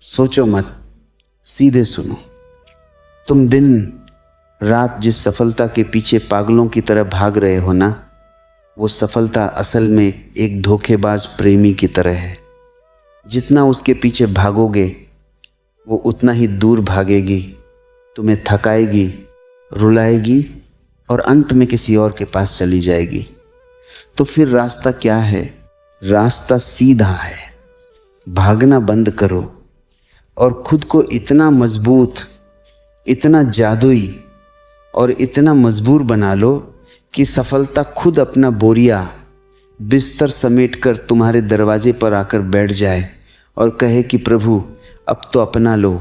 सोचो मत, सीधे सुनो। तुम दिन रात जिस सफलता के पीछे पागलों की तरह भाग रहे हो ना, वो सफलता असल में एक धोखेबाज प्रेमी की तरह है। जितना उसके पीछे भागोगे वो उतना ही दूर भागेगी, तुम्हें थकाएगी, रुलाएगी और अंत में किसी और के पास चली जाएगी। तो फिर रास्ता क्या है? रास्ता सीधा है। भागना बंद करो और खुद को इतना मजबूत, इतना जादुई और इतना मजबूर बना लो कि सफलता खुद अपना बोरिया बिस्तर समेटकर तुम्हारे दरवाजे पर आकर बैठ जाए और कहे कि प्रभु अब तो अपना लो।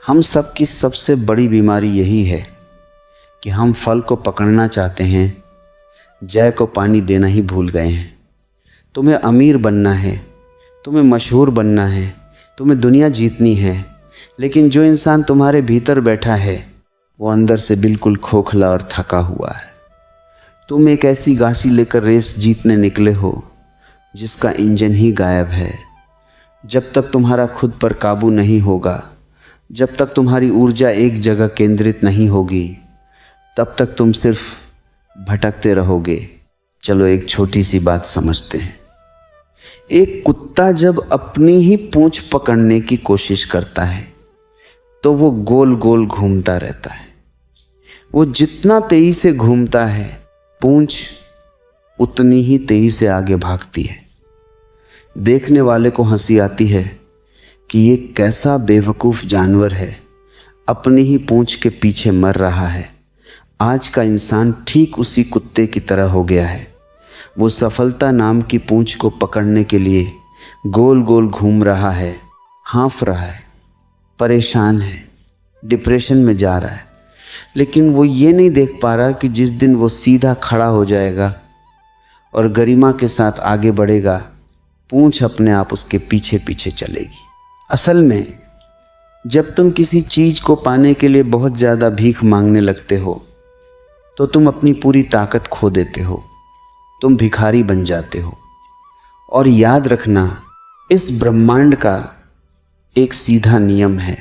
हम सब की सबसे बड़ी बीमारी यही है कि हम फल को पकड़ना चाहते हैं, जय को पानी देना ही भूल गए हैं। तुम्हें अमीर बनना है, तुम्हें मशहूर बनना है, तुम्हें दुनिया जीतनी है, लेकिन जो इंसान तुम्हारे भीतर बैठा है वो अंदर से बिल्कुल खोखला और थका हुआ है। तुम एक ऐसी गाड़ी लेकर रेस जीतने निकले हो जिसका इंजन ही गायब है। जब तक तुम्हारा खुद पर काबू नहीं होगा, जब तक तुम्हारी ऊर्जा एक जगह केंद्रित नहीं होगी, तब तक तुम सिर्फ भटकते रहोगे। चलो एक छोटी सी बात समझते हैं। एक कुत्ता जब अपनी ही पूंछ पकड़ने की कोशिश करता है तो वो गोल गोल घूमता रहता है। वो जितना तेजी से घूमता है, पूंछ उतनी ही तेजी से आगे भागती है। देखने वाले को हंसी आती है कि ये कैसा बेवकूफ़ जानवर है, अपनी ही पूंछ के पीछे मर रहा है। आज का इंसान ठीक उसी कुत्ते की तरह हो गया है। वो सफलता नाम की पूंछ को पकड़ने के लिए गोल गोल घूम रहा है, हाँफ रहा है, परेशान है, डिप्रेशन में जा रहा है, लेकिन वो ये नहीं देख पा रहा कि जिस दिन वो सीधा खड़ा हो जाएगा और गरिमा के साथ आगे बढ़ेगा, पूंछ अपने आप उसके पीछे पीछे चलेगी। असल में जब तुम किसी चीज़ को पाने के लिए बहुत ज़्यादा भीख मांगने लगते हो तो तुम अपनी पूरी ताकत खो देते हो, तुम भिखारी बन जाते हो। और याद रखना, इस ब्रह्मांड का एक सीधा नियम है,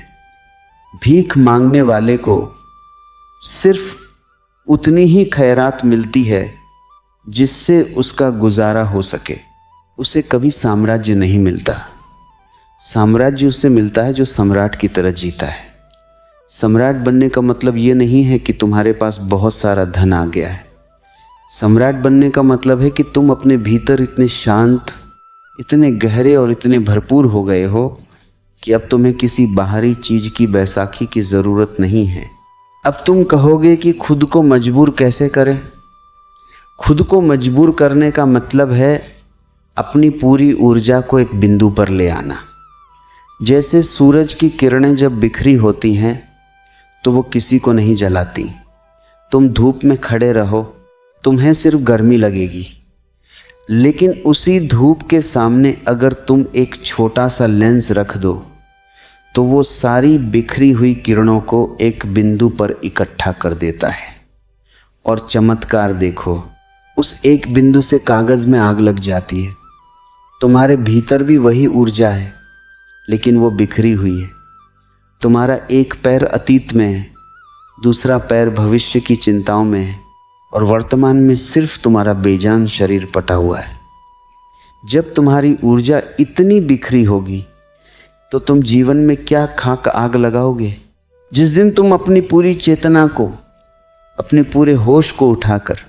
भीख मांगने वाले को सिर्फ उतनी ही खैरात मिलती है जिससे उसका गुजारा हो सके। उसे कभी साम्राज्य नहीं मिलता। साम्राज्य उसे मिलता है जो सम्राट की तरह जीता है। सम्राट बनने का मतलब ये नहीं है कि तुम्हारे पास बहुत सारा धन आ गया है। सम्राट बनने का मतलब है कि तुम अपने भीतर इतने शांत, इतने गहरे और इतने भरपूर हो गए हो कि अब तुम्हें किसी बाहरी चीज की बैसाखी की ज़रूरत नहीं है। अब तुम कहोगे कि खुद को मजबूर कैसे करें? खुद को मजबूर करने का मतलब है अपनी पूरी ऊर्जा को एक बिंदु पर ले आना। जैसे सूरज की किरणें जब बिखरी होती हैं तो वो किसी को नहीं जलाती। तुम धूप में खड़े रहो, तुम्हें सिर्फ गर्मी लगेगी, लेकिन उसी धूप के सामने अगर तुम एक छोटा सा लेंस रख दो तो वो सारी बिखरी हुई किरणों को एक बिंदु पर इकट्ठा कर देता है। और चमत्कार देखो, उस एक बिंदु से कागज में आग लग जाती है। तुम्हारे भीतर भी वही ऊर्जा है, लेकिन वो बिखरी हुई है। तुम्हारा एक पैर अतीत में है, दूसरा पैर भविष्य की चिंताओं में है, और वर्तमान में सिर्फ तुम्हारा बेजान शरीर पटा हुआ है। जब तुम्हारी ऊर्जा इतनी बिखरी होगी तो तुम जीवन में क्या खाक आग लगाओगे? जिस दिन तुम अपनी पूरी चेतना को, अपने पूरे होश को उठाकर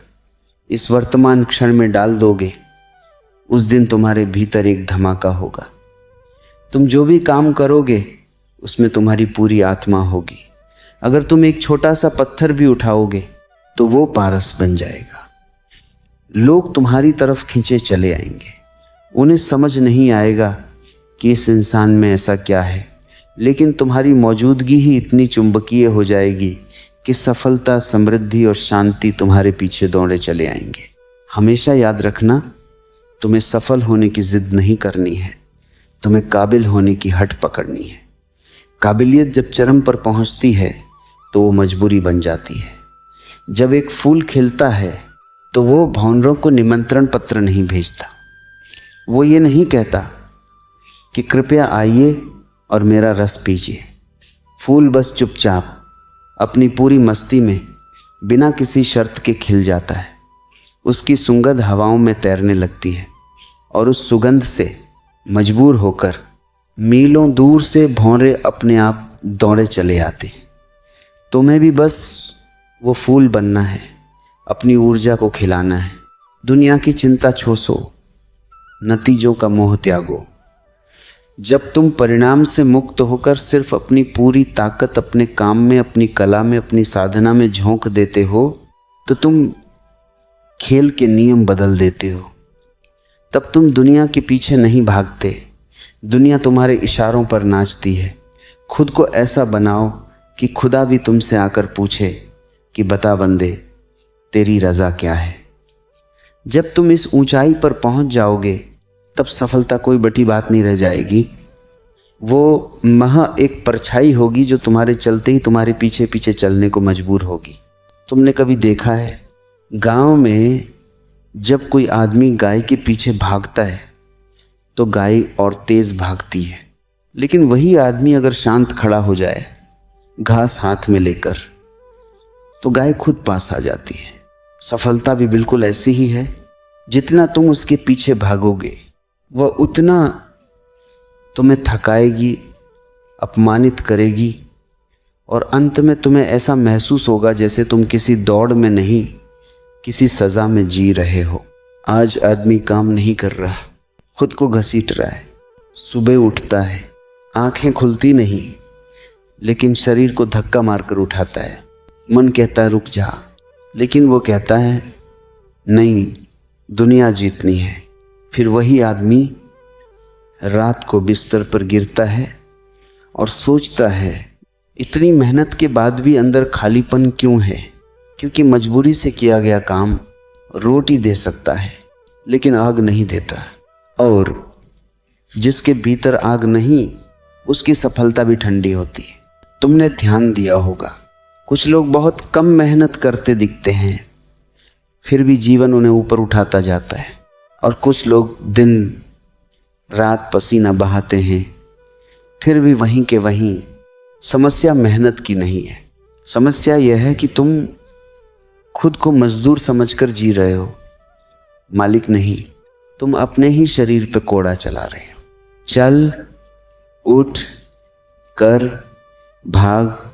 इस वर्तमान क्षण में डाल दोगे, उस दिन तुम्हारे भीतर एक धमाका होगा। तुम जो भी काम करोगे उसमें तुम्हारी पूरी आत्मा होगी। अगर तुम एक छोटा सा पत्थर भी उठाओगे तो वो पारस बन जाएगा। लोग तुम्हारी तरफ खींचे चले आएंगे। उन्हें समझ नहीं आएगा कि इस इंसान में ऐसा क्या है, लेकिन तुम्हारी मौजूदगी ही इतनी चुंबकीय हो जाएगी कि सफलता, समृद्धि और शांति तुम्हारे पीछे दौड़े चले आएंगे। हमेशा याद रखना, तुम्हें सफल होने की जिद नहीं करनी है, तुम्हें काबिल होने की हट पकड़नी है। काबिलियत जब चरम पर पहुंचती है तो वो मजबूरी बन जाती है। जब एक फूल खिलता है तो वो भंवरों को निमंत्रण पत्र नहीं भेजता। वो ये नहीं कहता कि कृपया आइए और मेरा रस पीजिए। फूल बस चुपचाप अपनी पूरी मस्ती में बिना किसी शर्त के खिल जाता है। उसकी सुगंध हवाओं में तैरने लगती है और उस सुगंध से मजबूर होकर मीलों दूर से भौरे अपने आप दौड़े चले आते। तुम्हें भी बस वो फूल बनना है, अपनी ऊर्जा को खिलाना है। दुनिया की चिंता छोड़ो, नतीजों का मोह त्यागो। जब तुम परिणाम से मुक्त होकर सिर्फ अपनी पूरी ताकत अपने काम में, अपनी कला में, अपनी साधना में झोंक देते हो तो तुम खेल के नियम बदल देते हो। तब तुम दुनिया के पीछे नहीं भागते, दुनिया तुम्हारे इशारों पर नाचती है। खुद को ऐसा बनाओ कि खुदा भी तुमसे आकर पूछे कि बता बंदे, तेरी रज़ा क्या है। जब तुम इस ऊंचाई पर पहुंच जाओगे तब सफलता कोई बड़ी बात नहीं रह जाएगी। वो महा एक परछाई होगी जो तुम्हारे चलते ही तुम्हारे पीछे पीछे चलने को मजबूर होगी। तुमने कभी देखा है गांव में जब कोई आदमी गाय के पीछे भागता है तो गाय और तेज भागती है, लेकिन वही आदमी अगर शांत खड़ा हो जाए घास हाथ में लेकर तो गाय खुद पास आ जाती है। सफलता भी बिल्कुल ऐसी ही है। जितना तुम उसके पीछे भागोगे वह उतना तुम्हें थकाएगी, अपमानित करेगी और अंत में तुम्हें ऐसा महसूस होगा जैसे तुम किसी दौड़ में नहीं, किसी सजा में जी रहे हो। आज आदमी काम नहीं कर रहा, खुद को घसीट रहा है। सुबह उठता है, आंखें खुलती नहीं, लेकिन शरीर को धक्का मारकर उठाता है। मन कहता है रुक जा, लेकिन वो कहता है नहीं, दुनिया जीतनी है। फिर वही आदमी रात को बिस्तर पर गिरता है और सोचता है इतनी मेहनत के बाद भी अंदर खालीपन क्यों है। क्योंकि मजबूरी से किया गया काम रोटी दे सकता है लेकिन आग नहीं देता, और जिसके भीतर आग नहीं उसकी सफलता भी ठंडी होती है। तुमने ध्यान दिया होगा कुछ लोग बहुत कम मेहनत करते दिखते हैं फिर भी जीवन उन्हें ऊपर उठाता जाता है, और कुछ लोग दिन रात पसीना बहाते हैं फिर भी वहीं के वहीं। समस्या मेहनत की नहीं है, समस्या यह है कि तुम खुद को मजदूर समझकर जी रहे हो, मालिक नहीं। तुम अपने ही शरीर पे कोड़ा चला रहे हो। चल, उठ, कर, भाग,